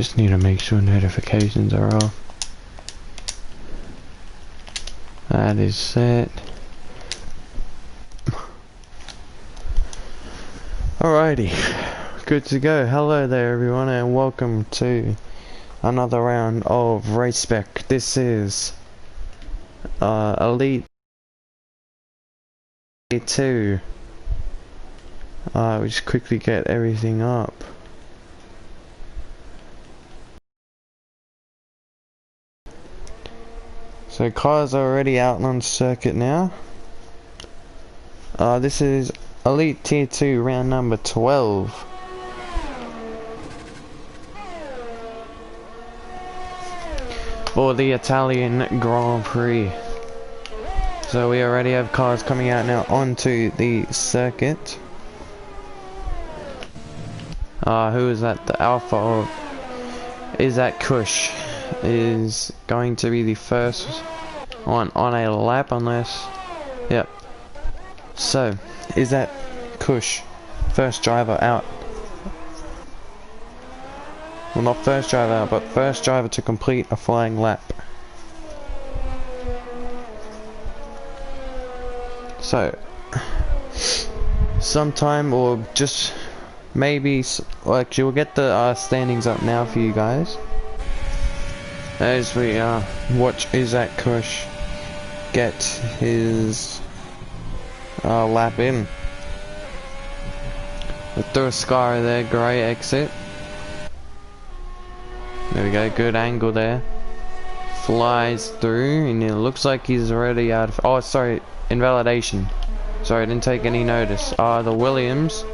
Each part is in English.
just need to make sure notifications are off. That is set. Alrighty, good to go. Hello there everyone and welcome to another round of Race Spec. This is Elite 2. We just quickly get everything up. So cars are already out on circuit now. This is Elite Tier 2 round number 12. For the Italian Grand Prix. So we already have cars coming out now onto the circuit. Who is that? The Alpha of... Is that Kush? Is going to be the first one on a lap unless... Yep. So, is that Kush? First driver out. Well, not first driver out, but first driver to complete a flying lap. So, sometime or just maybe, actually we'll get the standings up now for you guys. As we watch Isaac Kush get his lap in. Through a scar there, grey exit. There we go, good angle there. Flies through, and it looks like he's already out of... Oh, sorry, invalidation. Sorry, I didn't take any notice. The Williams.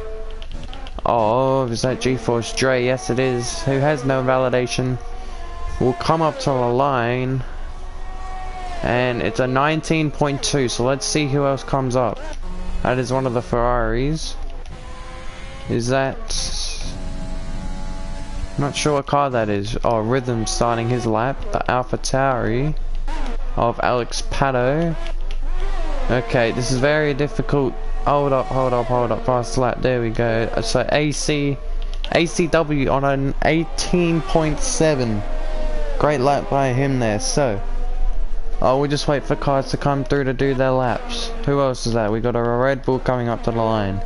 Oh, is that G-Force Dre? Yes, it is. Who has no validation. Will come up to the line. And it's a 19.2, so let's see who else comes up. That is one of the Ferraris. Is that... Not sure what car that is. Oh, Rhythm starting his lap. The Alpha Tauri of Alex Pato. Okay, this is very difficult. Hold up. Fast lap. There we go. So ACW on an 18.7. Great lap by him there. So, we'll just wait for cars to come through to do their laps. Who else is that? We got a Red Bull coming up to the line.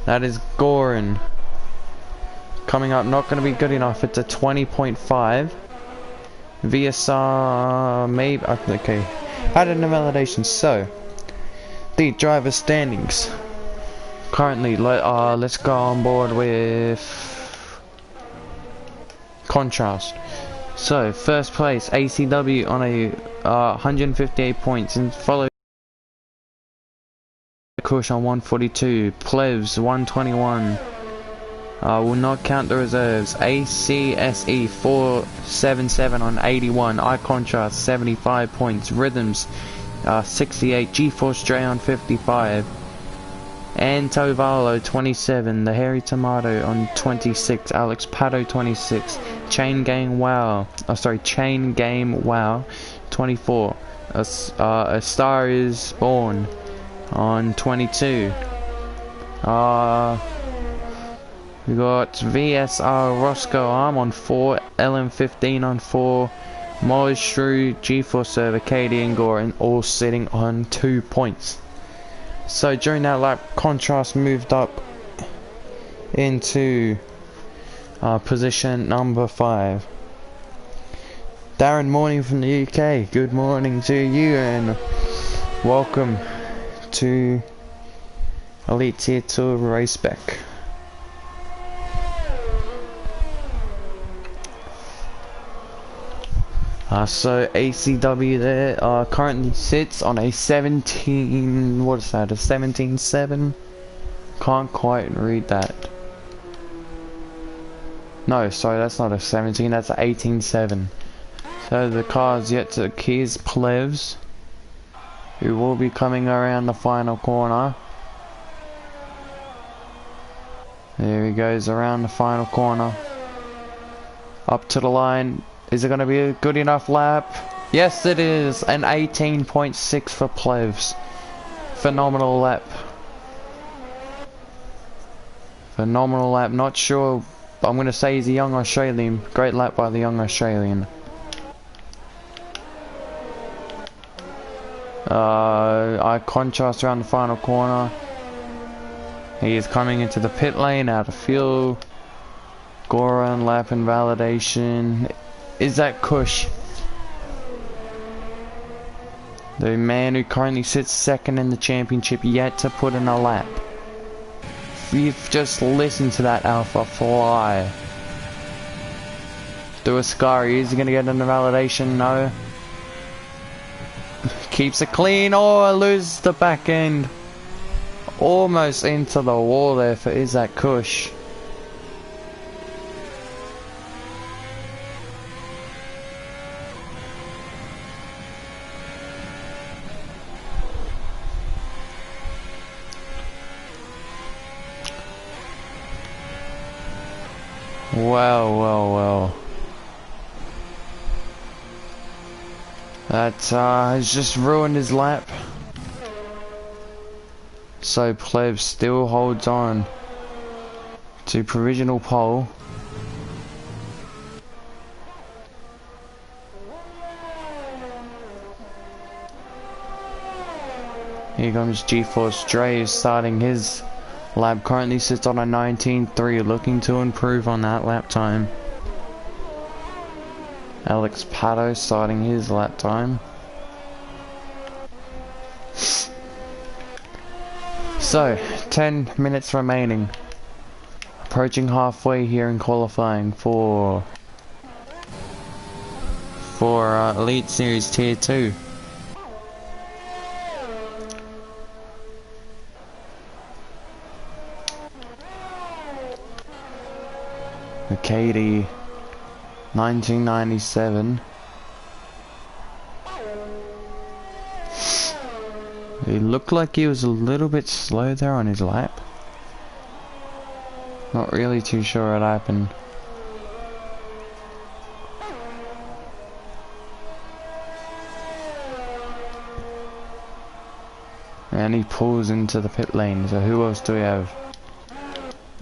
That is Gran. Coming up, not going to be good enough. It's a 20.5. VSR, maybe. Okay. Had an invalidation. So, the driver standings. Currently, let's go on board with contrast. So, first place, ACW on a 158 points, and followed Kush on 142, Plevs 121. Will not count the reserves. ACSE 477 on 81. iContrast 75 points. Rhythms 68. GeForce Dre on 55. And Tovalo 27. The Hairy Tomato on 26. Alex Pato 26. Chain Game Wow 24. A Star Is Born on 22. We got VSR Roscoe Arm on 4, LM15 on 4, Molly Shrew, G4 Server, Katie and Goran all sitting on 2 points. So during that lap, Contrast moved up into position number 5. Darren Morning from the UK, good morning to you and welcome to Elite Tier 2 Race Spec. So ACW there currently sits on a 17, what is that, a 17.7? Can't quite read that. No, sorry, that's not a 17, that's an 18.7. So the car's yet to Keys Plevs, who will be coming around the final corner. There he goes around the final corner. Up to the line. Is it going to be a good enough lap? Yes, it is. An 18.6 for Plevs. Phenomenal lap. Phenomenal lap. Not sure I'm going to say he's a young Australian. Great lap by the young Australian. I contrast around the final corner. He is coming into the pit lane out of fuel. Gran lap invalidation. Is that Kush? The man who currently sits second in the championship yet to put in a lap. You've just listened to that Alpha fly. Do a Scary. Is he going to get an invalidation? No. Keeps it clean. Oh, I lose the back end. Almost into the wall there for Isaac Kush. Well. That has just ruined his lap. So Pleb still holds on to provisional pole. Here comes G-Force Dre starting his lap. Currently sits on a 19.3, looking to improve on that lap time. Alex Pato starting his lap time. So, 10 minutes remaining. Approaching halfway here in qualifying for Elite Series Tier 2. Katie 1997. He looked like he was a little bit slow there on his lap. Not really too sure what happened. And he pulls into the pit lane. So who else do we have?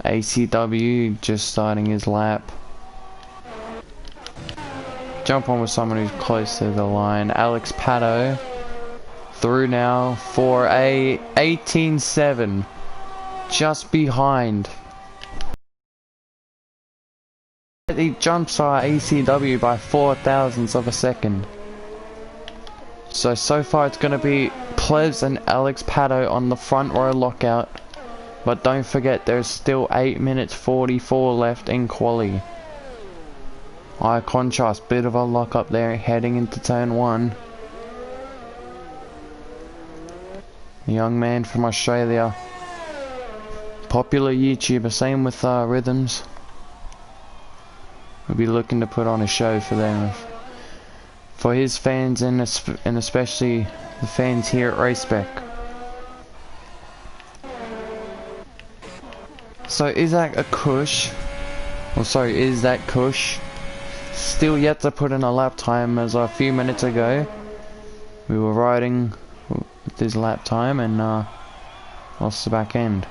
ACW just starting his lap. Jump on with someone who's close to the line. Alex Pato through now for a 18.7, just behind. He jumps our ACW by 0.04 of a second. So far it's going to be Plebs and Alex Pato on the front row lockout. But don't forget, there's still 8 minutes 44 left in quali. High contrast, bit of a lock up there heading into turn 1. The young man from Australia. Popular YouTuber, same with Rhythms. We'll be looking to put on a show for them. For his fans and especially the fans here at Race Spec. So is that Kush? Still yet to put in a lap time, as a few minutes ago we were riding with his lap time and lost the back end.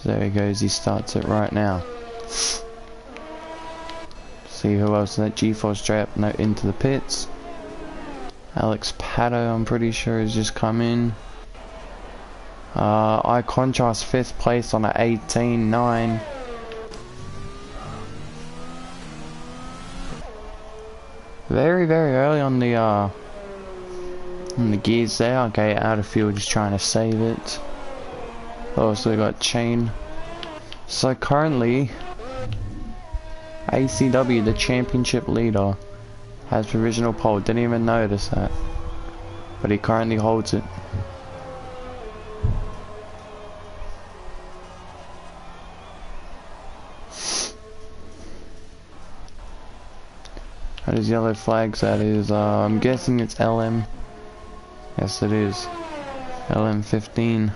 There he goes, he starts it right now. See who else in that G-Force strap no into the pits. Alex Pato, I'm pretty sure, has just come in. I contrast 5th place on a 18.9. Very early on the gears there. Okay, out of fuel, just trying to save it. Also got chain. So currently ACW, the championship leader, has provisional pole. Didn't even notice that, but he currently holds it. That is yellow flags. That is I'm guessing it's LM. Yes, it is LM15.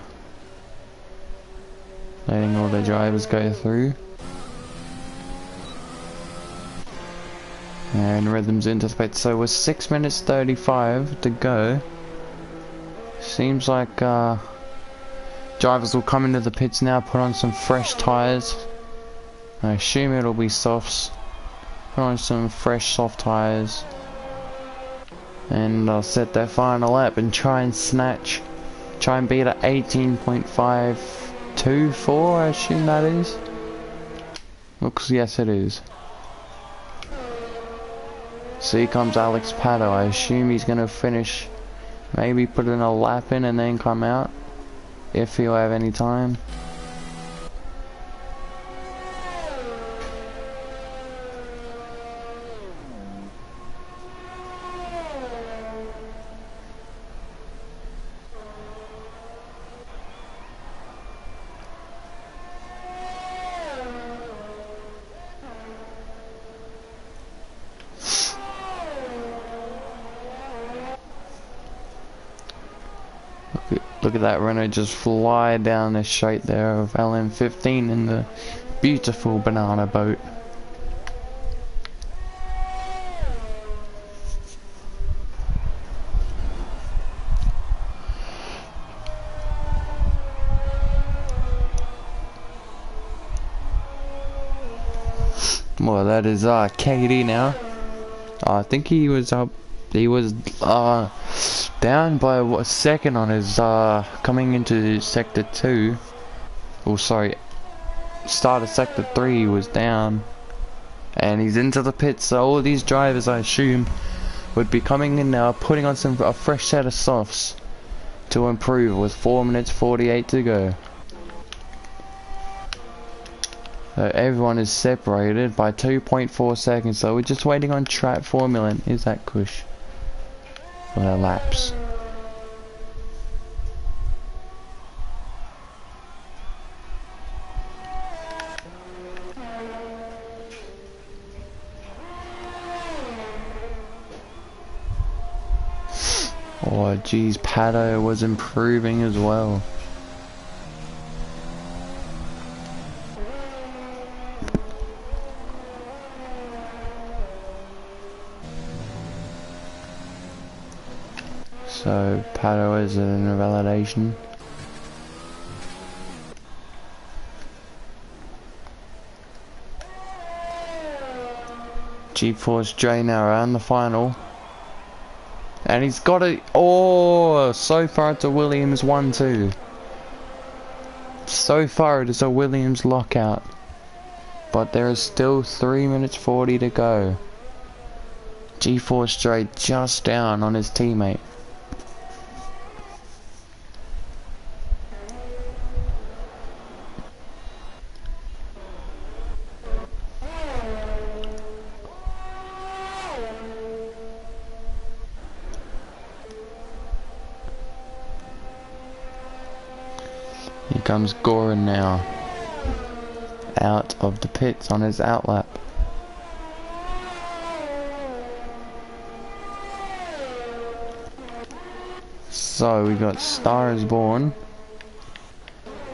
Letting all the drivers go through. And Rhythm's into the pit. So we're 6 minutes 35 to go. Seems like drivers will come into the pits now, put on some fresh tyres. I assume it'll be softs. Put on some fresh soft tyres. And I'll set their final lap and try and beat a 18.524, I assume that is. Looks, yes it is. So here comes Alex Pato. I assume he's going to finish, maybe put in a lap in and then come out, if he'll have any time. Look at that Renault just fly down the straight there of LM15 in the beautiful banana boat. Well, that is KD now. I think he was down by a second on his coming into sector 2. Oh sorry, start of sector 3 he was down, and he's into the pits. So all these drivers, I assume, would be coming in now, putting on a fresh set of softs to improve with 4 minutes 48 to go. So everyone is separated by 2.4 seconds, so we're just waiting on track formula. Is that Kush? For their laps. Oh geez, Pato was improving as well. So Pato is an invalidation. G-Force J now around the final. And he's got it. Oh, so far it's a Williams 1-2. So far it is a Williams lockout. But there is still 3 minutes 40 to go. G-Force J just down on his teammate. Here comes Goran now, out of the pits on his outlap. So we got Star is Born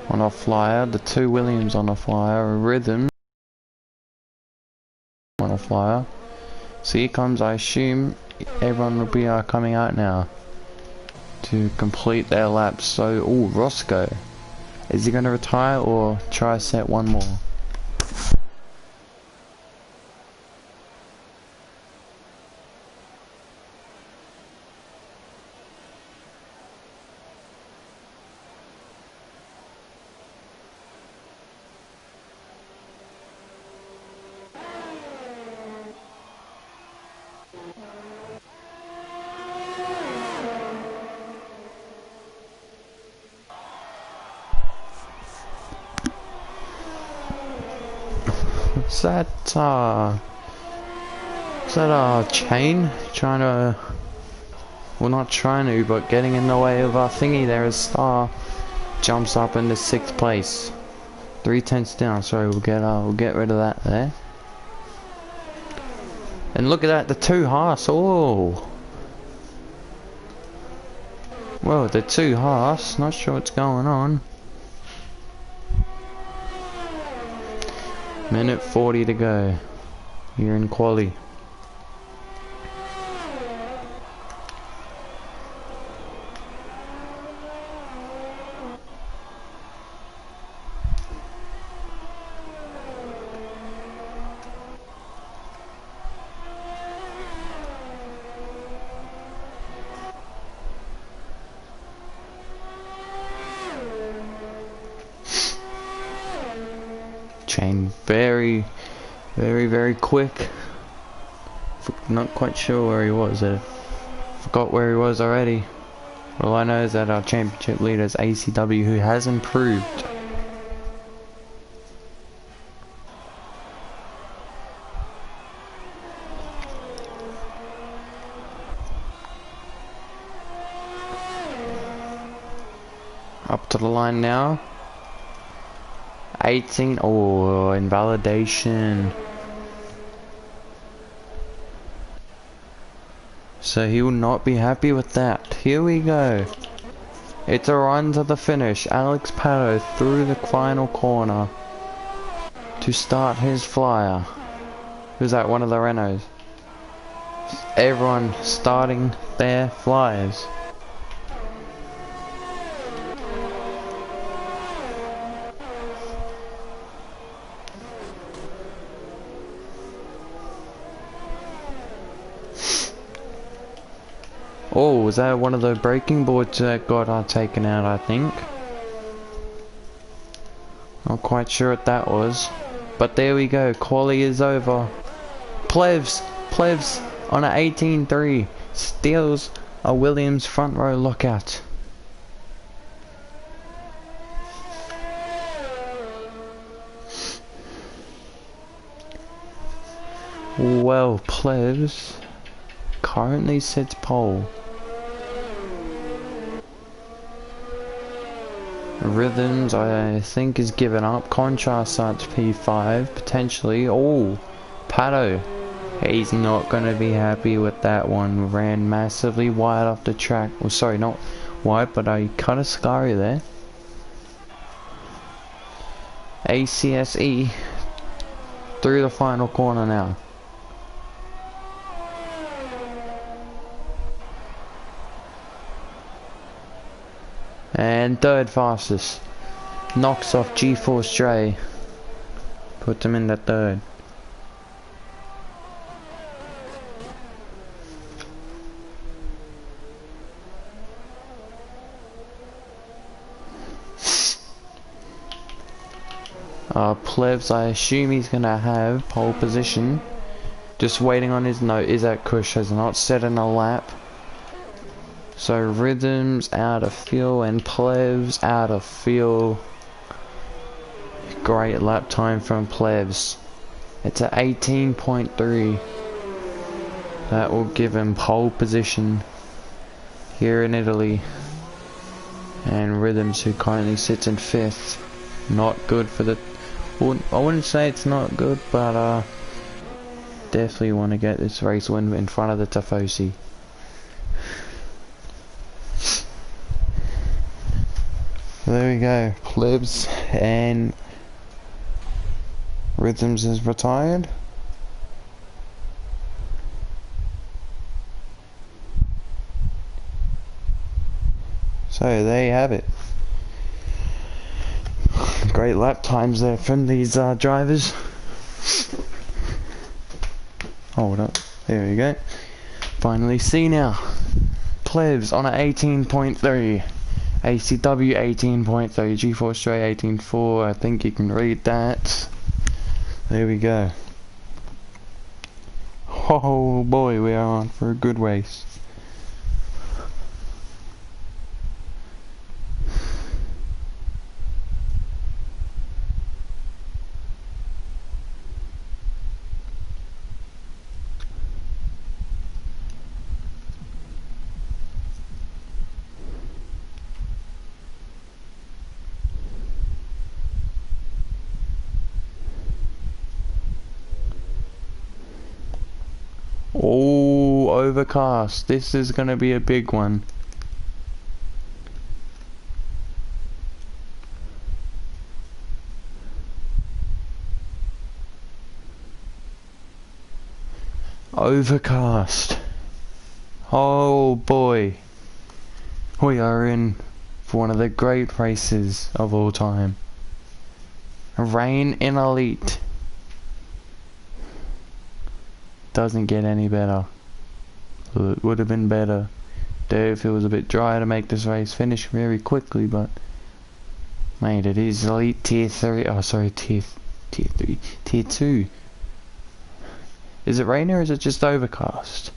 on a flyer, the two Williams on a flyer, Rhythm on a flyer. So here comes, I assume, everyone will be coming out now to complete their laps. So, oh, Roscoe. Is he going to retire or try set one more? Is that Chain trying to, well not trying to, but getting in the way of our thingy there as Star jumps up into 6th place. 3/10 down, sorry, we'll get rid of that there. And look at that, the two Haas, oh! Well, the two Haas, not sure what's going on. Minute 40 to go here in quali. chain. Very, very quick. Not quite sure where he was. Forgot where he was already. All I know is that our championship leader is ACW, who has improved. Up to the line now. 18. Oh, invalidation. So he will not be happy with that. Here we go. It's a run to the finish. Alex Pato through the final corner to start his flyer. Who's that? One of the Renaults. Everyone starting their flyers. Oh, was that one of the braking boards that got taken out, I think? Not quite sure what that was. But there we go, quali is over. Plevs on an 18-3 steals a Williams front row lockout. Well, Plevs currently sits pole. Rhythms, I think, is given up. Contrast starts P5, potentially. Oh, Pato. He's not going to be happy with that one. Ran massively wide off the track. Well, sorry, not wide, but I cut a scurry there. ACSE through the final corner now. And third fastest. Knocks off G-Force Dre. Put them in the third. Plevs, I assume he's gonna have pole position. Just waiting on his note. Isaac Kush has not set in a lap. So Rhythms out of fuel and Plevs out of fuel. Great lap time from Plevs. It's at 18.3. That will give him pole position here in Italy. And Rhythms, who currently sits in 5th. Not good for the... Well, I wouldn't say it's not good, but definitely want to get this race win in front of the Tifosi. There we go, Plebs and Rhythms is retired. So there you have it. Great lap times there from these drivers. Hold up, there we go. Finally see now. Plebs on a 18.3. ACW 18.3, G-Force Stray 18.4, I think you can read that. There we go. Oh boy, we are on for a good race. Oh, overcast. This is going to be a big one. Overcast. Oh boy. We are in for one of the great races of all time. Rain in Elite. Doesn't get any better. It would have been better if it was a bit drier to make this race finish very quickly, but mate, it is Elite tier 3. Oh, sorry, tier tier 3, tier 2. Is it raining or is it just overcast?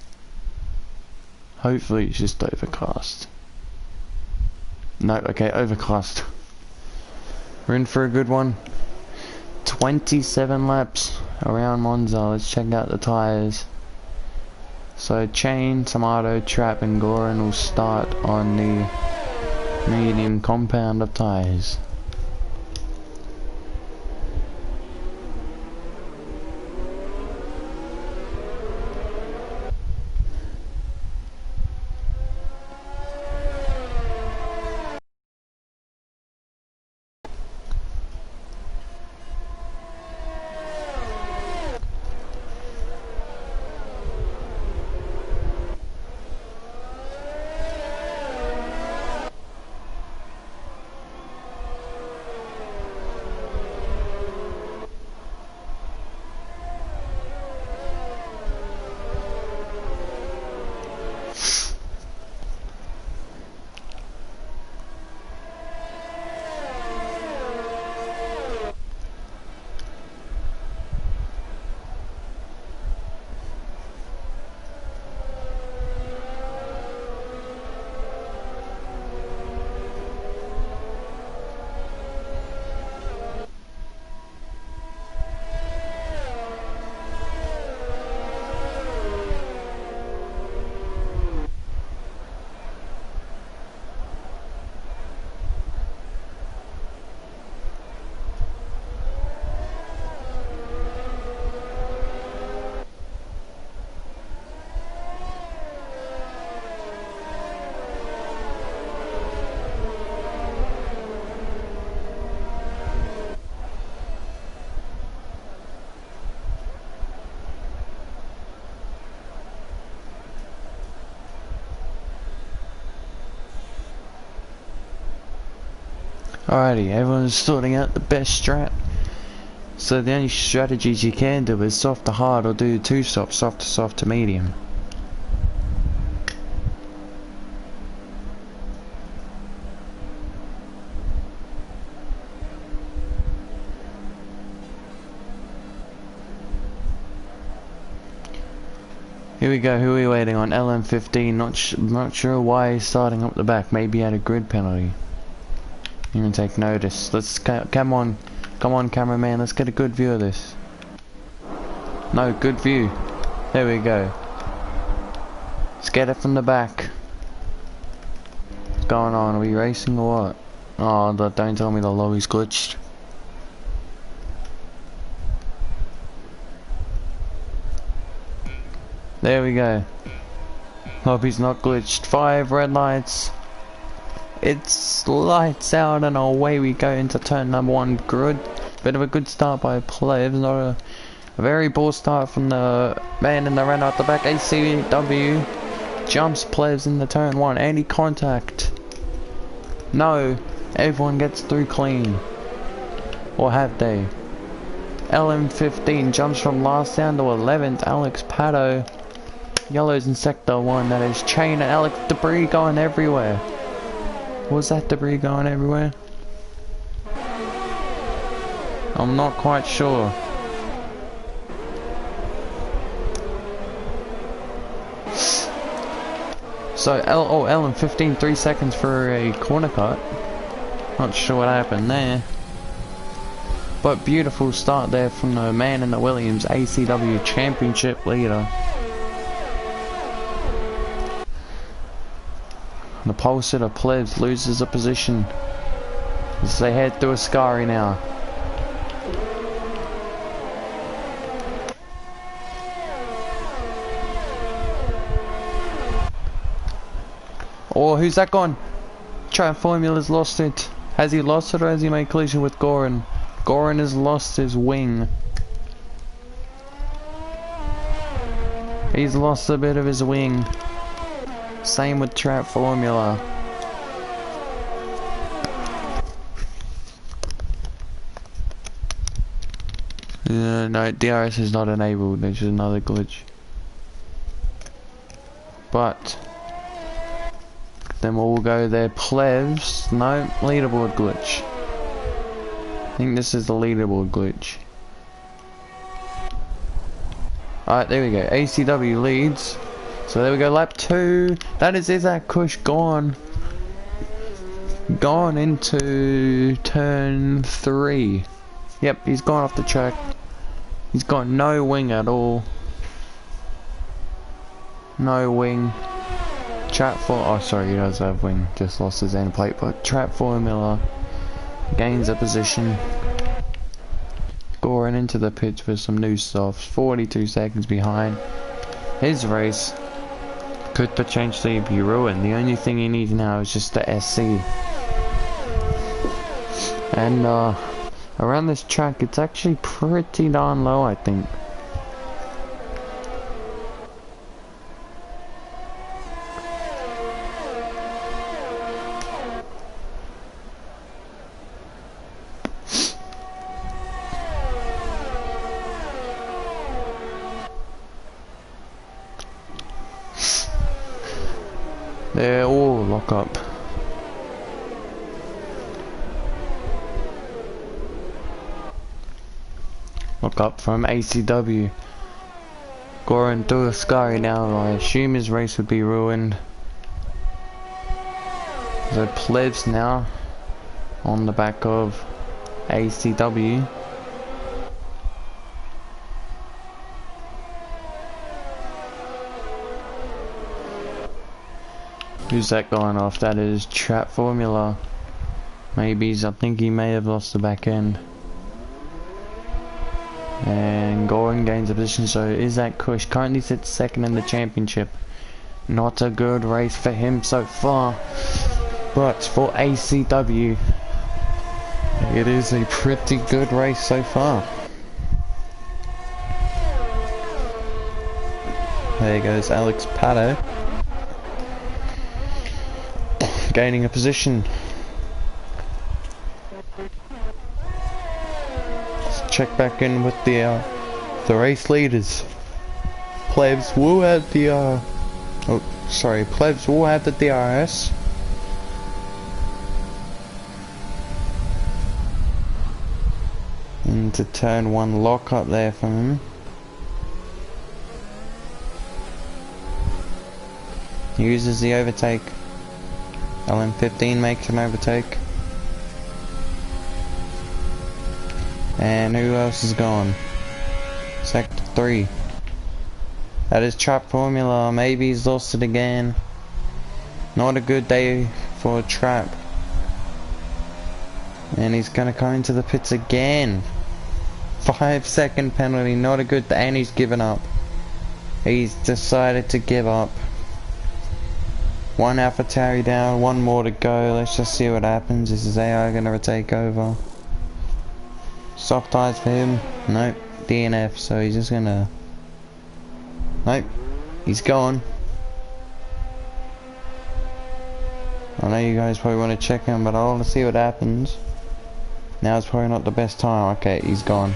Hopefully it's just overcast. No, okay, overcast. We're in for a good one. 27 laps around Monza. Let's check out the tyres. So Chain, Tomato, Trap and Goran will start on the medium compound of tyres. Alrighty, everyone's sorting out the best strat. So the only strategies you can do is soft to hard or do two stops, soft to soft to medium. Here we go, who are we waiting on? LM15, not sure why he's starting up the back, maybe he had a grid penalty. Even take notice. Let's come on cameraman, let's get a good view of this. No, good view. There we go. Let's get it from the back. What's going on? Are we racing or what? Oh, don't tell me the lobby's glitched. There we go. Lobby's not glitched. 5 red lights. It's lights out and away we go into turn number 1. Good. Bit of a good start by Plebs. Not a very poor start from the man in the red at the back. ACW jumps Plebs in the turn 1. Any contact? No. Everyone gets through clean. Or have they? LM15 jumps from last down to 11th. Alex Pato. Yellow's in sector 1. That is Chain and Alex. Debris going everywhere. Was that debris going everywhere? I'm not quite sure. So LM15 3 seconds for a corner cut. Not sure what happened there. But beautiful start there from the man in the Williams, ACW Championship leader. The pole sitter Plebs loses a position as they head through Ascari now. Oh, who's that gone? Formula's lost it. Has he lost it or has he made collision with Goran? Goran has lost his wing. He's lost a bit of his wing. Same with Trap Formula. No, DRS is not enabled, there's just another glitch. But then we'll go there. Plebs, no, leaderboard glitch. I think this is the leaderboard glitch. Alright, there we go. ACW leads. So there we go, lap 2. That is Isaac Kush gone. Gone into turn 3. Yep, he's gone off the track. He's got no wing at all. No wing. Oh sorry, he does have wing. Just lost his end plate. But Trap Formula gains a position. Going into the pits with some new softs. 42 seconds behind. His race could potentially be ruined. The only thing he needs now is just the SC. And around this track, it's actually pretty darn low, I think. They're all lock up. Lock up from ACW. Goran through the sky now. I assume his race would be ruined. So Plebs now on the back of ACW. Who's that going off? That is Trap Formula. Maybe I think he may have lost the back end. And Goran gains a position, so Isaac Kush currently sits second in the championship. Not a good race for him so far, but for ACW, it is a pretty good race so far. There goes Alex Pato, gaining a position. Check back in with the race leaders. Plebs will have the Plebs will have the DRS. Into turn 1, lock up there for him. He uses the overtake. LM15 makes an overtake. And who else is gone? Sector 3. That is Trap Formula. Maybe he's lost it again. Not a good day for Trap. And he's gonna come into the pits again. 5-second penalty. Not a good day. And he's given up. He's decided to give up. One AlphaTauri down. One more to go. Let's just see what happens. Is his AI gonna take over? Soft tires for him. Nope. DNF. So he's just gonna... Nope. He's gone. I know you guys probably want to check him, but I want to see what happens. Now's probably not the best time. Okay, he's gone.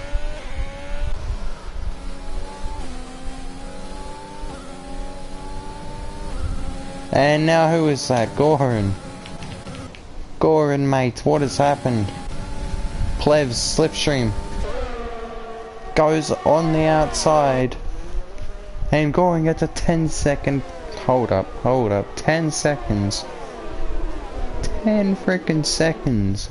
And now who is that? Goran. Goran, mate. What has happened? Plevs slipstream goes on the outside, and Goran gets a 10-second hold up. 10 seconds. 10 freaking seconds.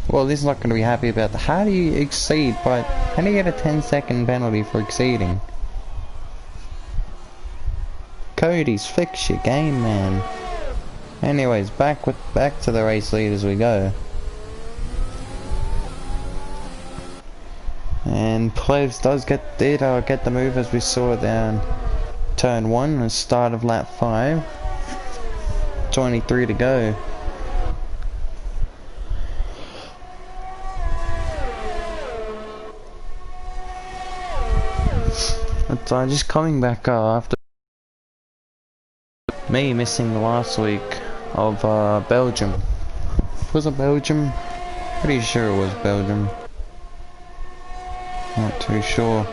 Well, this is not going to be happy about that. How do you exceed by... How do you get a 10-second penalty for exceeding? Cody's, fix your game, man. Anyways, back to the race lead as we go. And Plebs does get the move, as we saw down turn 1 and start of lap 5. 23 to go. But just coming back after me missing the last week of Belgium. Was it Belgium? Pretty sure it was Belgium. Not too sure.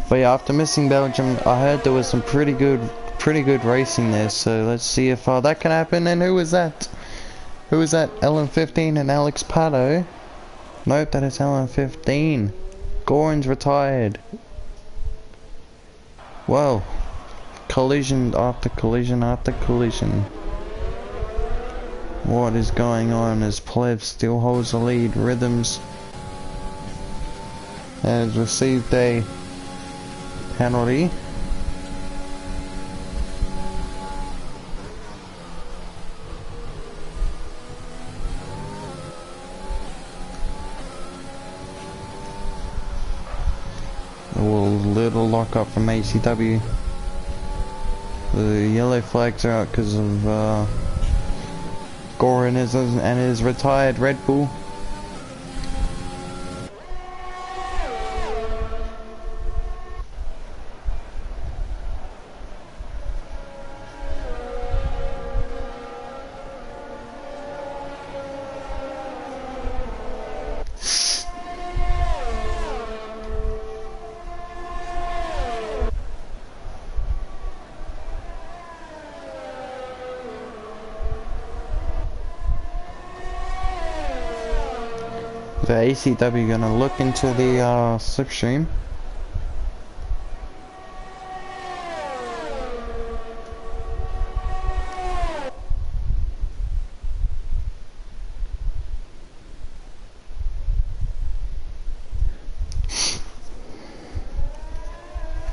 But yeah, after missing Belgium, I heard there was some pretty good pretty good racing there, so let's see if that can happen. And who was that? Who was that? LM15 and Alex Pato? Nope, that is LM15. Goran's retired. Whoa. Collision after collision after collision. What is going on as Pleb still holds the lead? Rhythms has received a penalty. A little lock up from ACW. The yellow flags are out because of Goran and his retired Red Bull. The ACW gonna look into the slipstream.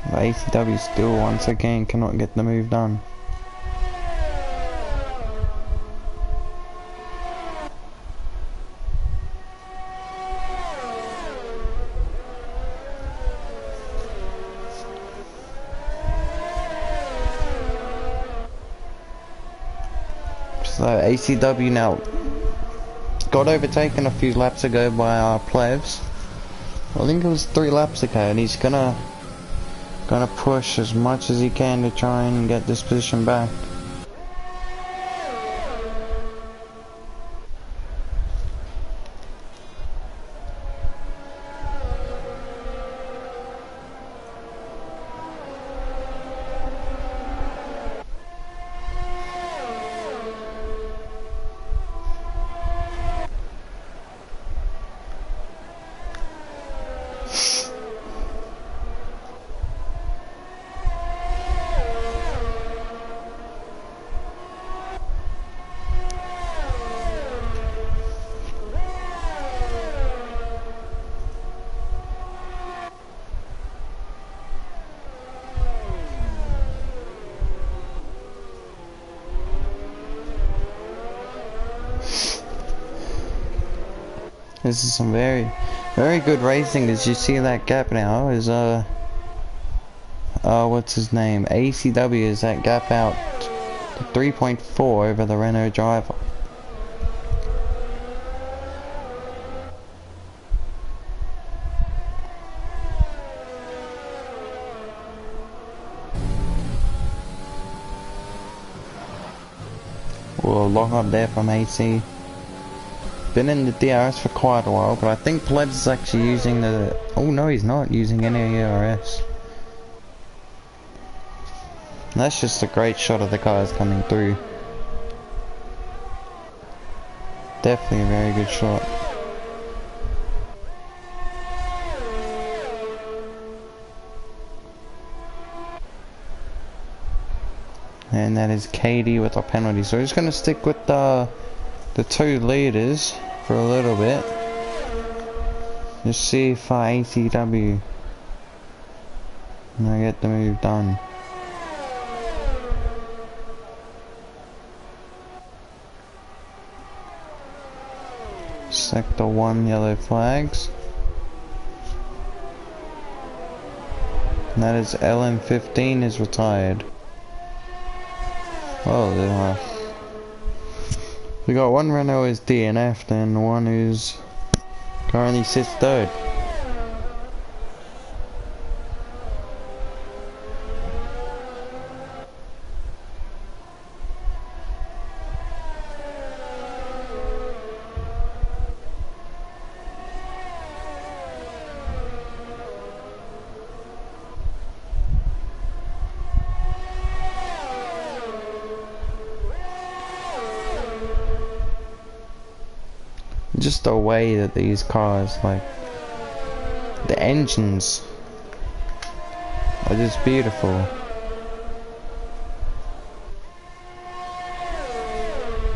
The ACW still once again cannot get the move done. So ACW now got overtaken a few laps ago by our plebs. I think it was 3 laps ago, and he's gonna push as much as he can to try and get this position back. This is some very good racing. As you see that gap now is what's his name? ACW is that gap out to 3.4 over the Renault driver. We'll lock up there from AC. Been in the DRS for quite a while, but I think Plebs is actually using the... Oh no, he's not using any DRS. That's just a great shot of the cars coming through. Definitely a very good shot. And that is KD with a penalty. So we're just going to stick with the 2 leaders for a little bit. Just see if ACW can get the move done. Sector 1 yellow flags. And that is LM15 is retired. Oh, we got one Renault is DNF'd and one who's currently sits 3rd. just the way that these cars, like, the engines are just beautiful.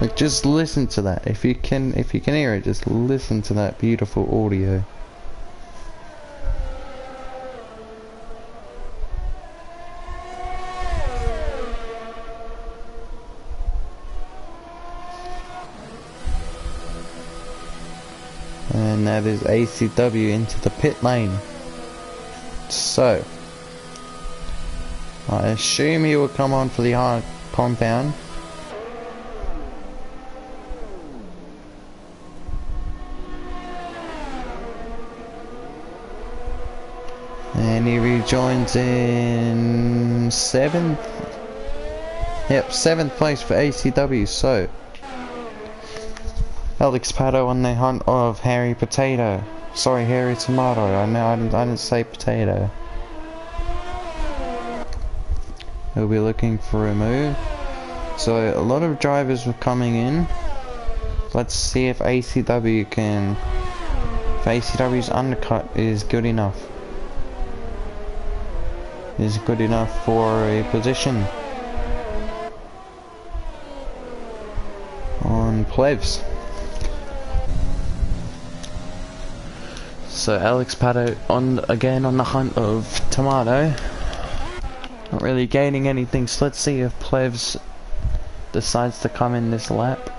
Like, just listen to that. If you can hear it, just listen to that beautiful audio. And that is ACW into the pit lane. So, I assume he will come on for the hard compound. And he rejoins in 7th. Yep, 7th place for ACW. So, Alex Pato on the hunt of Harry Potato. Sorry, Harry Tomato. I know I didn't say potato. He'll be looking for a move. So a lot of drivers were coming in. Let's see if ACW can. If ACW's undercut is good enough. Is good enough for a position on plebs. So Alex Pato again on the hunt of Tomato. Not really gaining anything, so let's see if Plebs decides to come in this lap.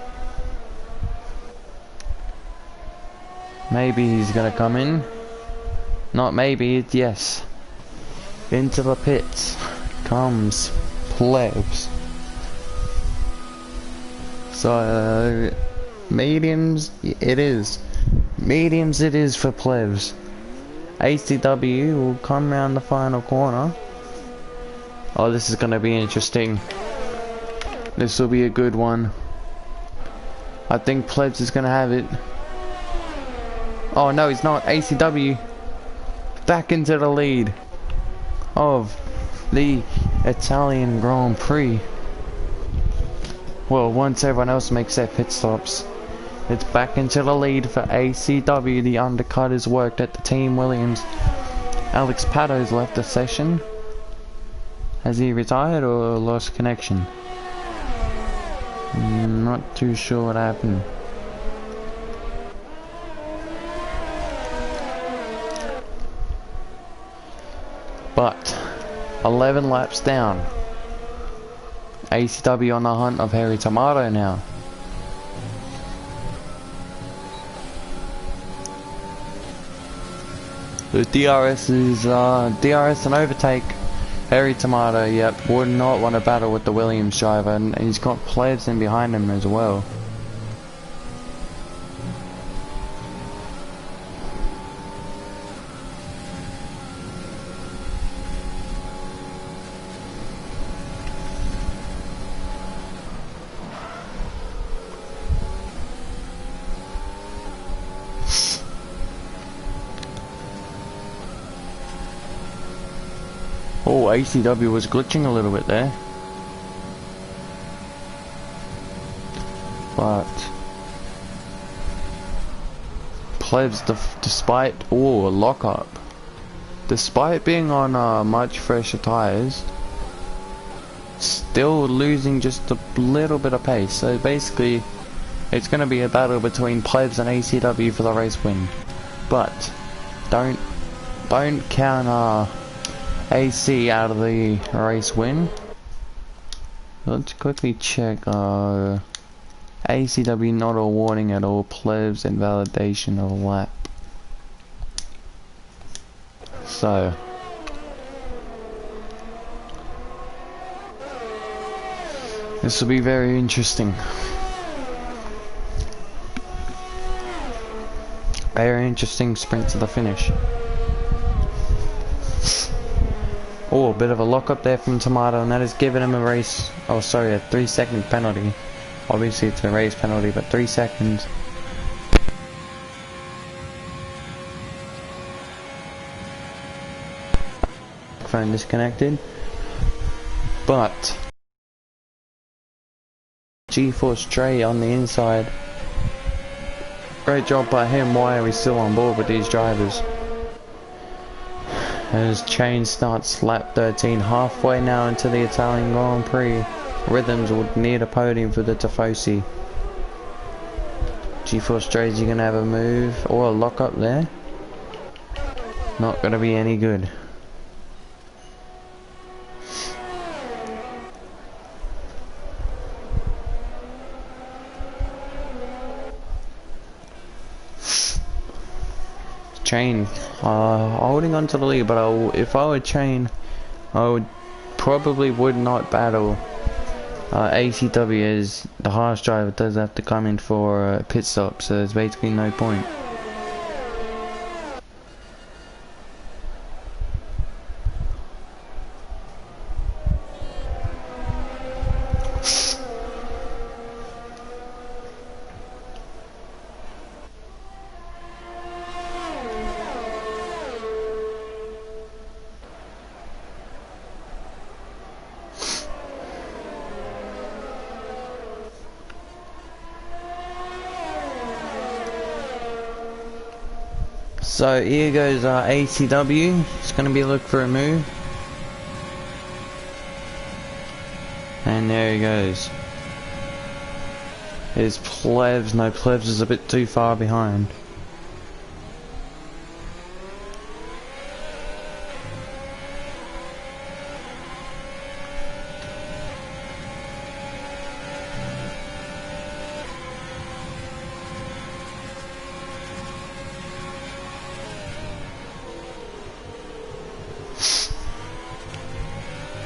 Maybe he's gonna come in. Not maybe, it's yes. Into the pits comes Plebs. So mediums it is. Mediums it is for Plebs. ACW will come round the final corner. Oh, this is gonna be interesting. This will be a good one. I think Plebs is gonna have it. Oh no, he's not. ACW back into the lead of the Italian Grand Prix. Well, once everyone else makes their pit stops, it's back into the lead for ACW. The undercut is worked at the Team Williams. Alex Pato's left the session. Has he retired or lost connection? Not too sure what happened. But 11 laps down. ACW on the hunt of Harry Tomato now. The DRS is DRS and overtake. Harry Tomato, yep, would not want to battle with the Williams driver, and he's got Plebs in behind him as well. Oh, ACW was glitching a little bit there. But Plebs, despite a lockup, despite being on much fresher tires, still losing just a little bit of pace. So basically, it's going to be a battle between Plebs and ACW for the race win. But don't count AC out of the race win. Let's quickly check. ACW not a warning at all. Plebs invalidation of lap. So this will be very interesting. Very interesting sprint to the finish. Oh, a bit of a lock-up there from Tomato, and that has given him a race... Oh, sorry, a 3-second penalty. Obviously, it's a race penalty, but 3 seconds. Phone disconnected. But G-Force Trey on the inside. Great job by him. Why are we still on board with these drivers? As Chain starts lap 13, halfway now into the Italian Grand Prix. Rhythms would need a podium for the Tifosi. G-Force Strays, you gonna have a move or a lock up there? Not gonna be any good. Chain holding on to the lead, but if I were Chain, I would not battle ACW, as the harsh driver does have to come in for a pit stop, so there's basically no point. So here goes ACW. It's going to be a look for a move. And there he goes. There's Plebs. No, Plebs is a bit too far behind.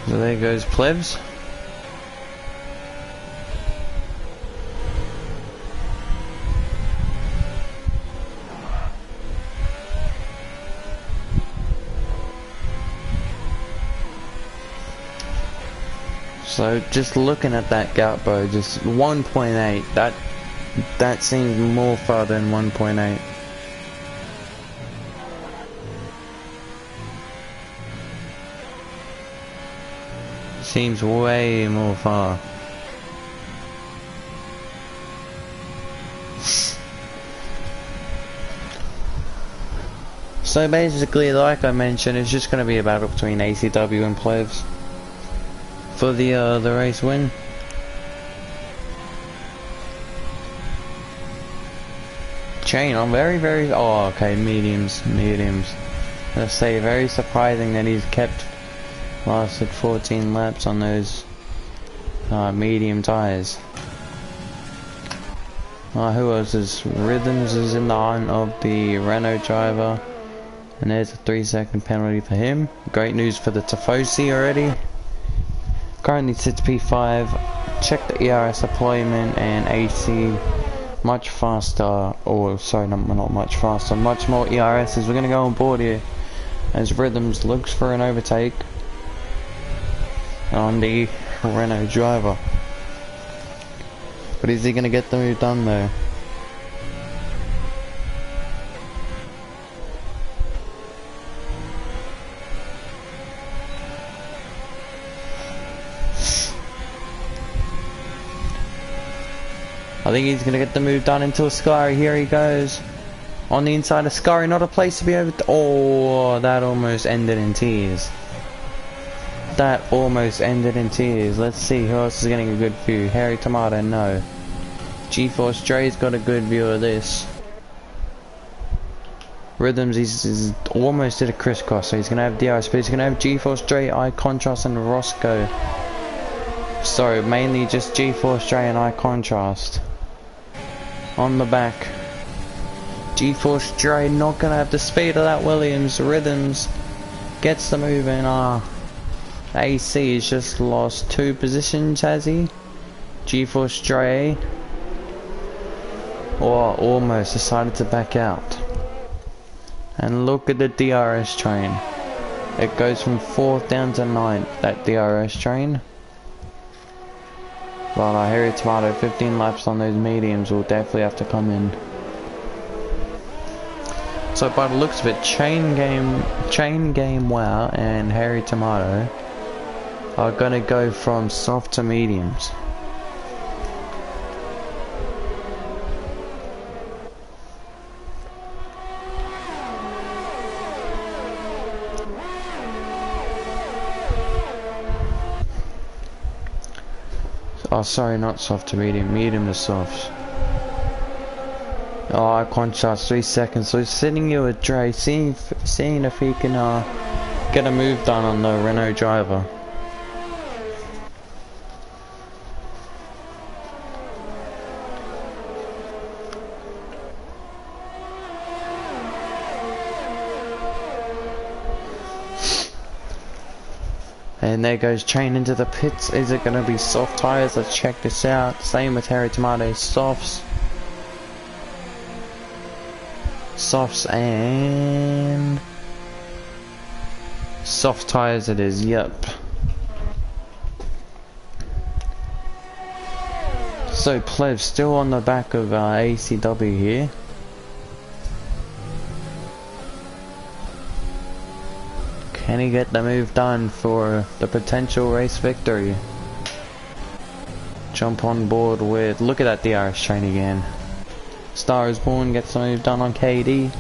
So there goes Plebs. So just looking at that gap, bro, just 1.8. That seems more far than 1.8. Seems way more far. So basically, like I mentioned, it's just going to be a battle between ACW and Plebs for the race win. Chain on very oh, okay, mediums. Let's say very surprising that he's lasted 14 laps on those medium tires. Who else is? Rhythms is in the hunt of the Renault driver, and there's a 3-second penalty for him. Great news for the Tifosi already. Currently sits P5. Check the ERS deployment and AC much faster, or sorry, not much faster, much more ERSs. We're gonna go on board here as Rhythms looks for an overtake on the Renault driver. But is he gonna get the move done though? I think he's gonna get the move done into Ascari. Here he goes. On the inside of Ascari, not a place to be over. Oh, that almost ended in tears. That almost ended in tears. Let's see who else is getting a good view. Harry Tomato, no. G-Force Dre's got a good view of this. Rhythms, he's almost did a crisscross, so he's gonna have DRS, but he's gonna have G-Force Dre, Eye Contrast, and Roscoe. Sorry, mainly just G-Force Dre and Eye Contrast. On the back. G-Force Dre not gonna have the speed of that Williams. Rhythms gets the move in. AC has just lost 2 positions, has he? G-Force Dre, or almost decided to back out. And look at the DRS train. It goes from 4th down to 9th, that DRS train. But I hear Tomato, 15 laps on those mediums will definitely have to come in. So by the looks of it, Chain Game Wow and Harry Tomato are gonna go from soft to mediums. Oh, sorry, not soft to medium. Medium to soft. Oh, I contrast 3 seconds. So he's sitting here with Dre, seeing if he can get a move done on the Renault driver. And there goes Train into the pits. Is it going to be soft tyres? Let's check this out. Same with Harry Tomato, softs. Softs and soft tyres it is, yep. So Plev still on the back of ACW here. Can he get the move done for the potential race victory? Jump on board with, look at that DRS train again. Star is Born gets the move done on KD.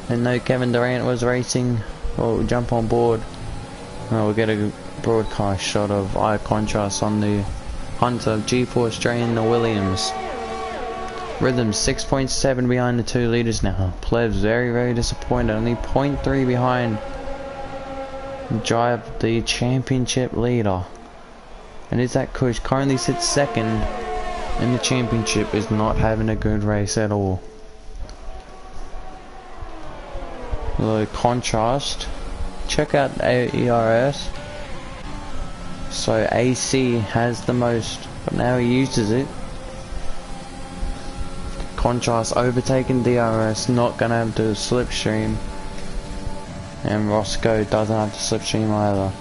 And no, Kevin Durant was racing. We'll jump on board. We'll get a broadcast shot of eye contrast on the Hunter, G-Force drain the Williams. Rhythm 6.7 behind the 2 leaders now. Plebs very disappointed, only 0.3 behind. Drive the championship leader. And Isaac Kush currently sits second in the championship, is not having a good race at all. The contrast, check out ERS. So AC has the most, but now he uses it. Contrast overtaking DRS, not gonna have the slipstream, and Roscoe doesn't have the slipstream either.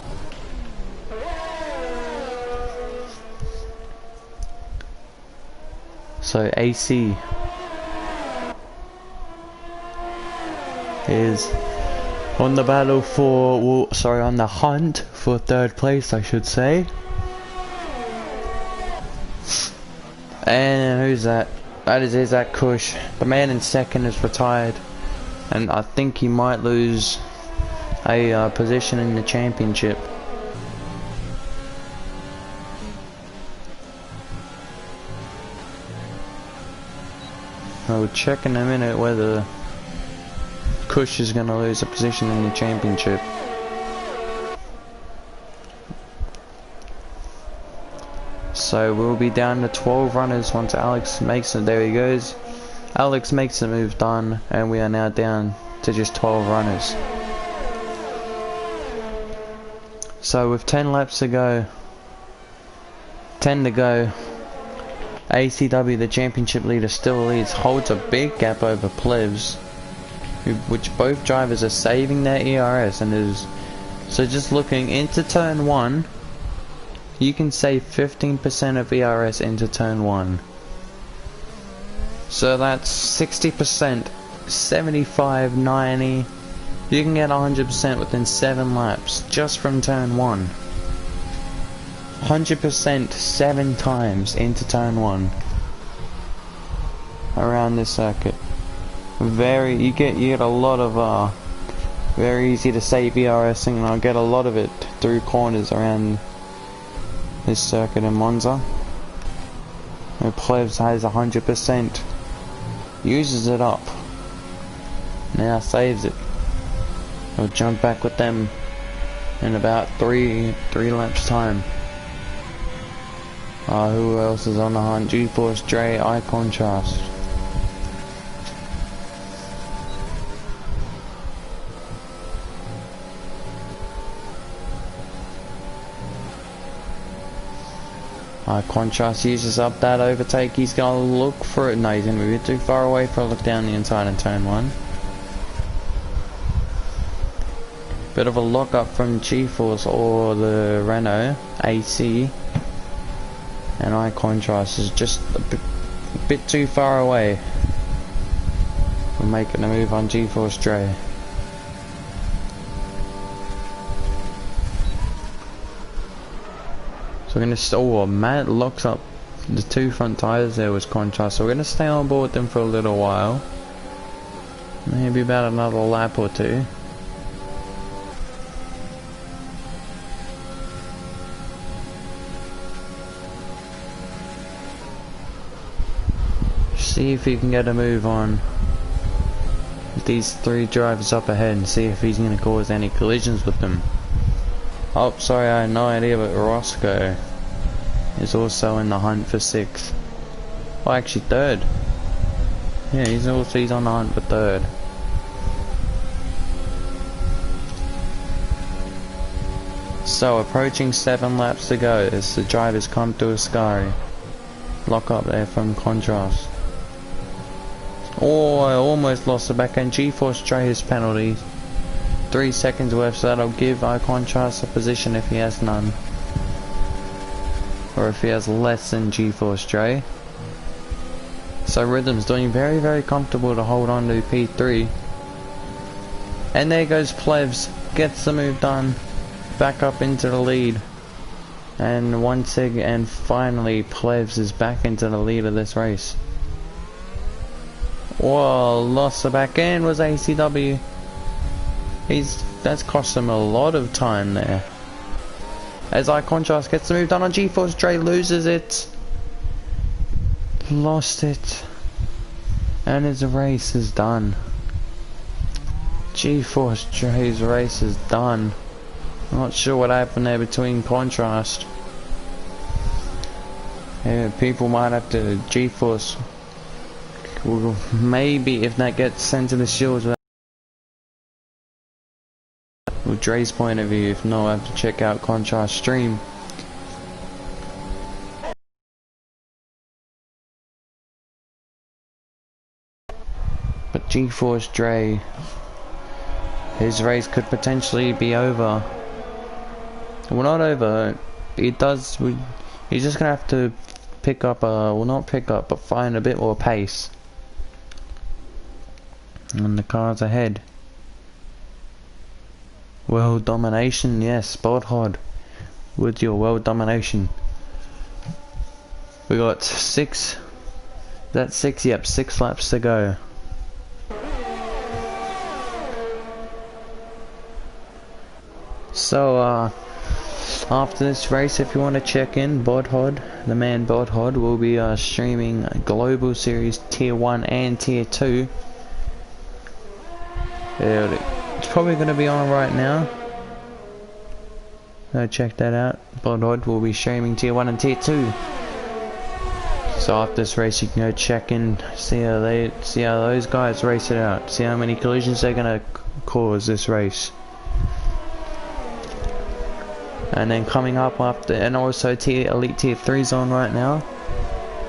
So AC is on the battle for, well, sorry, on the hunt for 3rd place, I should say. And who's that? That is Isaac Kush. The man in 2nd is retired, and I think he might lose a position in the championship. I'll check in a minute whether Kush is going to lose a position in the championship. So we'll be down to 12 runners once Alex makes it. There he goes. Alex makes the move done, and we are now down to just 12 runners. So with 10 laps to go, 10 to go, ACW, the championship leader, still leads, holds a big gap over Plebs, which both drivers are saving their ERS, and is so just looking into turn 1, you can save 15% of ERS into turn 1. So that's 60%, 75, 90. You can get 100% within 7 laps just from turn 1. 100% 7 times into turn 1 around this circuit. You get a lot of very easy to save ERS, and I'll get a lot of it through corners around this circuit in Monza. The Plebs has 100%, uses it up, now saves it. I'll jump back with them in about three laps time. Who else is on the hunt? G-Force, Dre, eye contrast. Contrast uses up that overtake. He's gonna look for it. No, he's gonna move it too far away for a look down the inside in turn 1. Bit of a lock up from G-Force or the Renault AC, and eye contrast is just a bit too far away. We're making a move on G-Force Dre. So we're gonna Matt locks up the 2 front tires there with contrast, so we're gonna stay on board with them for a little while, maybe about another lap or 2. See if he can get a move on these three drivers up ahead and see if he's going to cause any collisions with them. Oh, sorry, I had no idea, but Roscoe is also in the hunt for 6th. Oh, actually 3rd. Yeah, he's on the hunt for 3rd. So, approaching 7 laps to go as the drivers come to a sky. Lock up there from contrast. Oh, I almost lost the back end. G-force trace penalty. 3 seconds worth, so that'll give iContrast a position if he has none. Or if he has less than G-force Dre. So Rhythm's doing very, very comfortable to hold on to P3. And there goes Plevs. Gets the move done. Back up into the lead. And and finally Plevs is back into the lead of this race. Whoa, lost the back end was ACW. That's cost him a lot of time there. As iContrast gets the move done on G-force, Dre loses it. Lost it. And his race is done. G-force Dre's race is done. I'm not sure what happened there between contrast. Yeah, people might have to G-force. Maybe if that gets sent to the shields with Dre's point of view, if not, I have to check out contrast stream. But G-force Dre, his race could potentially be over. Well, not over. He's just gonna have to pick up well, not pick up, but find a bit more pace. And the cars ahead. World domination, yes, Bodhod with your world domination. We got 6. That's 6. Yep, 6 laps to go. So after this race, if you want to check in, Bodhod, the man Bodhod, will be streaming Global Series Tier 1 and Tier 2. It's probably going to be on right now. So check that out. Bodhod will be streaming Tier 1 and Tier 2. So after this race, you can go check in, see how those guys race it out, see how many collisions they're going to cause this race. And then coming up after, and also Elite Tier 3's on right now.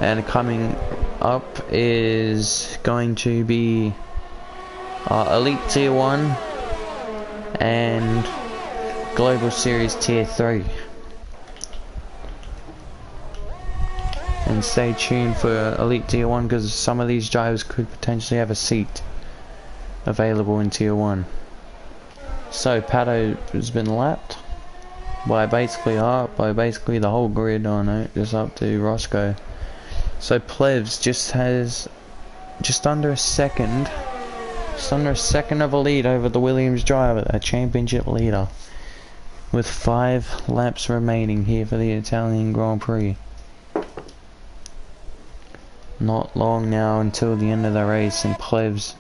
And coming up is going to be Elite Tier 1 and Global Series Tier 3. And stay tuned for Elite Tier 1 because some of these drivers could potentially have a seat available in Tier 1. So Pato has been lapped by basically the whole grid. Oh no, just up to Roscoe. So Plevs just has just under a second of a lead over the Williams driver, a championship leader, with 5 laps remaining here for the Italian Grand Prix. Not long now until the end of the race, and Plevs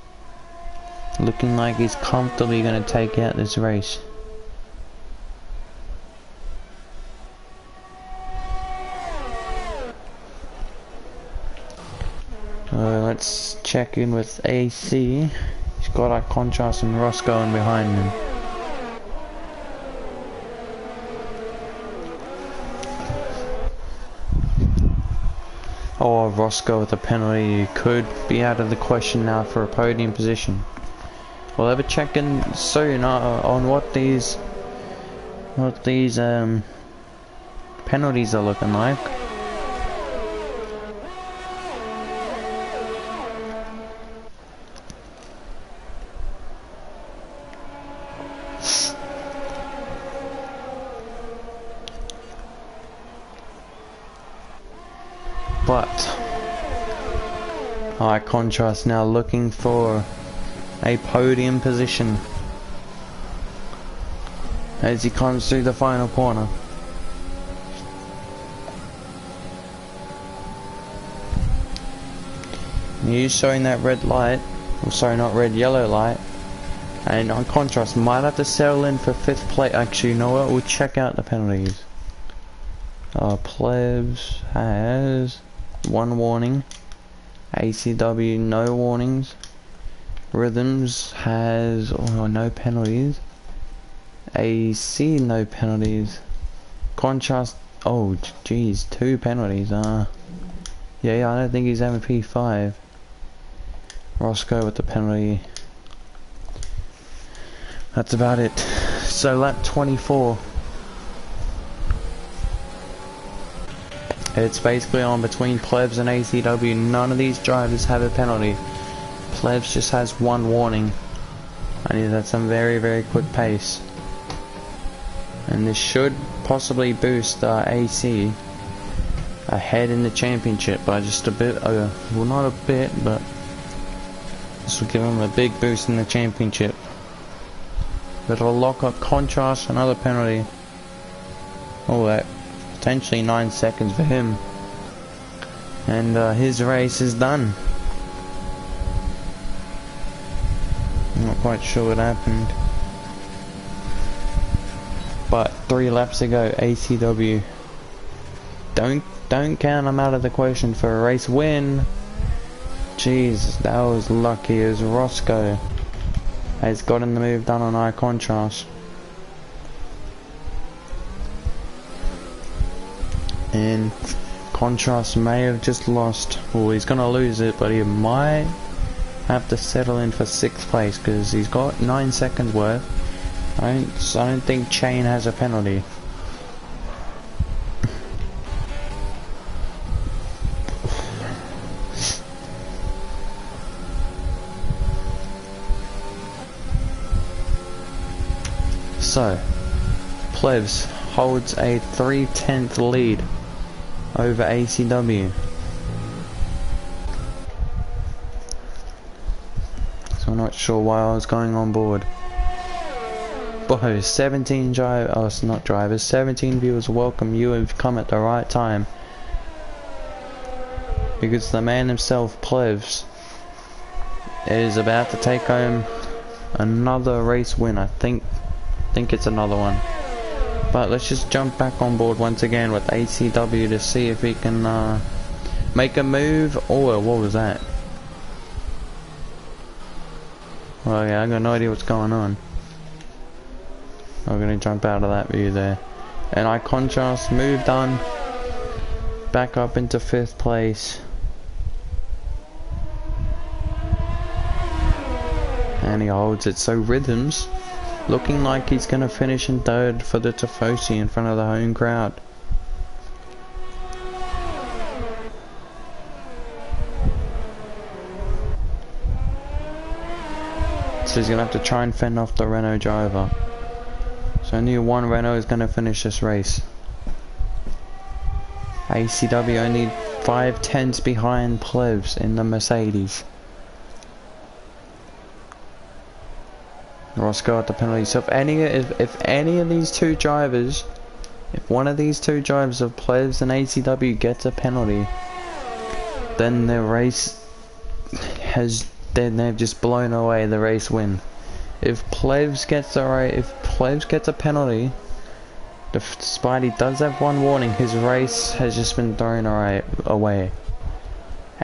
looking like he's comfortably going to take out this race. Let's check in with AC. He's got iContrast and Roscoe in behind him. Oh, Roscoe with a penalty could be out of the question now for a podium position. We'll have a check in soon on what these penalties are looking like. But iContrast now looking for a podium position as he comes through the final corner. He's showing that red light. Oh, sorry, not red, yellow light. And on contrast, might have to settle in for 5th place. Actually, you know what? We'll check out the penalties. Plebs has 1 warning. ACW no warnings. Rhythms has no penalties. AC no penalties. Contrast, oh geez, 2 penalties. Yeah, I don't think he's having P5. Roscoe with the penalty. That's about it. So lap 24. It's basically on between Plebs and ACW. None of these drivers have a penalty. Plebs just has 1 warning. I need at some very quick pace. And this should possibly boost AC ahead in the championship by just a bit. Well, not a bit, but this will give him a big boost in the championship. Bit of a lock-up, contrast, another penalty. Oh, that potentially 9 seconds for him. And his race is done. I'm not quite sure what happened. But 3 laps ago, ACW. Don't count him out of the question for a race win. Jeez, that was lucky. It was Roscoe has gotten the move done on eye contrast. And contrast may have just lost. Well, he's gonna lose it, but he might have to settle in for 6th place because he's got 9 seconds worth. I don't think Chain has a penalty. So, Plebs holds a 3/10 lead over ACW. So I'm not sure why I was going on board. Boy, 17 17 viewers, welcome. You have come at the right time. Because the man himself, Plebs, is about to take home another race win. I think it's another one. But let's just jump back on board once again with ACW to see if he can make a move. Oh, what was that? Oh yeah, I got no idea what's going on. I'm gonna jump out of that view there. And I contrast, move done. Back up into 5th place. And he holds it. So Rhythms looking like he's gonna finish in 3rd for the Tifosi in front of the home crowd. So he's gonna have to try and fend off the Renault driver. So only 1 Renault is gonna finish this race. ACW only 5/10 behind Plebs in the Mercedes. Roscoe at the penalty. So if any of these 2 drivers, if one of these 2 drivers of Plebs and ACW gets a penalty, then the race they've just blown away the race win. If Plebs gets a penalty, despite he does have 1 warning, his race has just been thrown away.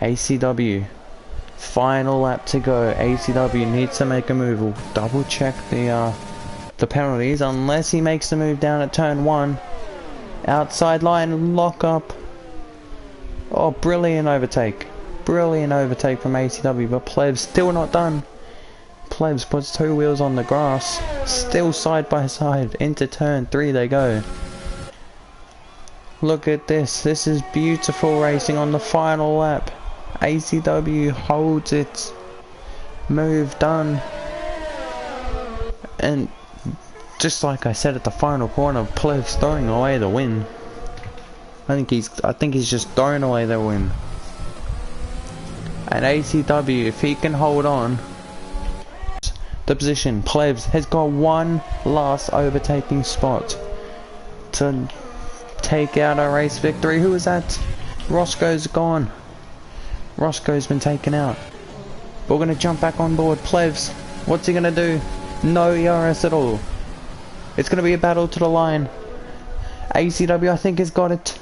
ACW. Final lap to go. ACW needs to make a move. We'll double check the penalties unless he makes the move down at turn 1. Outside line, lock up. Oh, brilliant overtake. Brilliant overtake from ACW, but Plebs still not done. Plebs puts 2 wheels on the grass. Still side by side. Into turn 3 they go. Look at this. This is beautiful racing on the final lap. ACW holds it. Move done. And just like I said at the final corner, Plebs throwing away the win. I think he's just throwing away the win. And ACW, if he can hold on the position, Plebs has got 1 last overtaking spot to take out a race victory. Who is that? Roscoe's gone. Roscoe's been taken out. We're gonna jump back on board. Plevs, what's he gonna do? No ERS at all. It's gonna be a battle to the line. ACW, I think, has got it.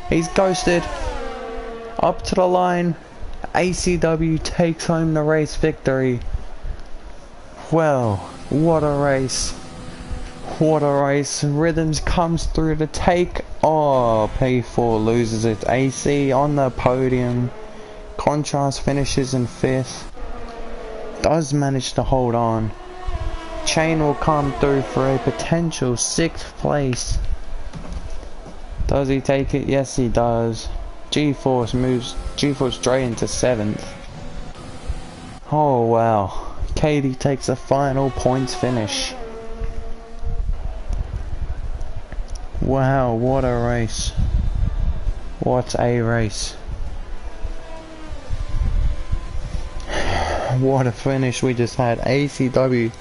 He's ghosted. Up to the line. ACW takes home the race victory. Well, what a race. What a race. Rhythms comes through to take. Oh, P4 loses it. AC on the podium. Contrast finishes in 5th. Does manage to hold on. Chain will come through for a potential 6th place. Does he take it? Yes, he does. G-Force moves G-Force straight into 7th. Oh wow. Katie takes the final points finish. Wow, what a race. What a race. What a finish we just had. ACW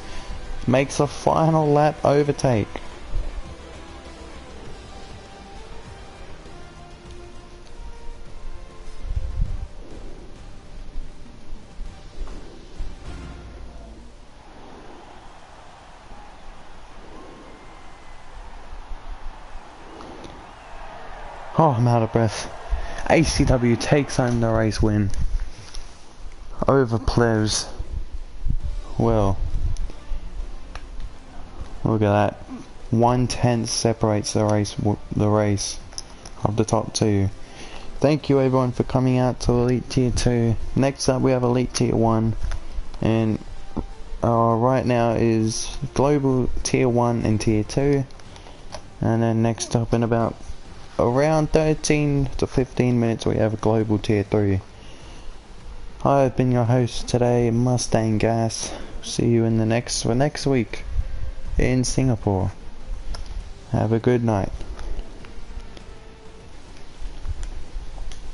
makes a final lap overtake. Oh, I'm out of breath. ACW takes home the race win over Plevs. Well, look at that. 1/10 separates the race of the top two. Thank you everyone for coming out to Elite Tier 2. Next up we have Elite Tier 1, and right now is Global Tier 1 and Tier 2, and then next up in about around 13 to 15 minutes we have Global Tier 3. I've been your host today, Mustang Gas. See you in the next week in Singapore. Have a good night.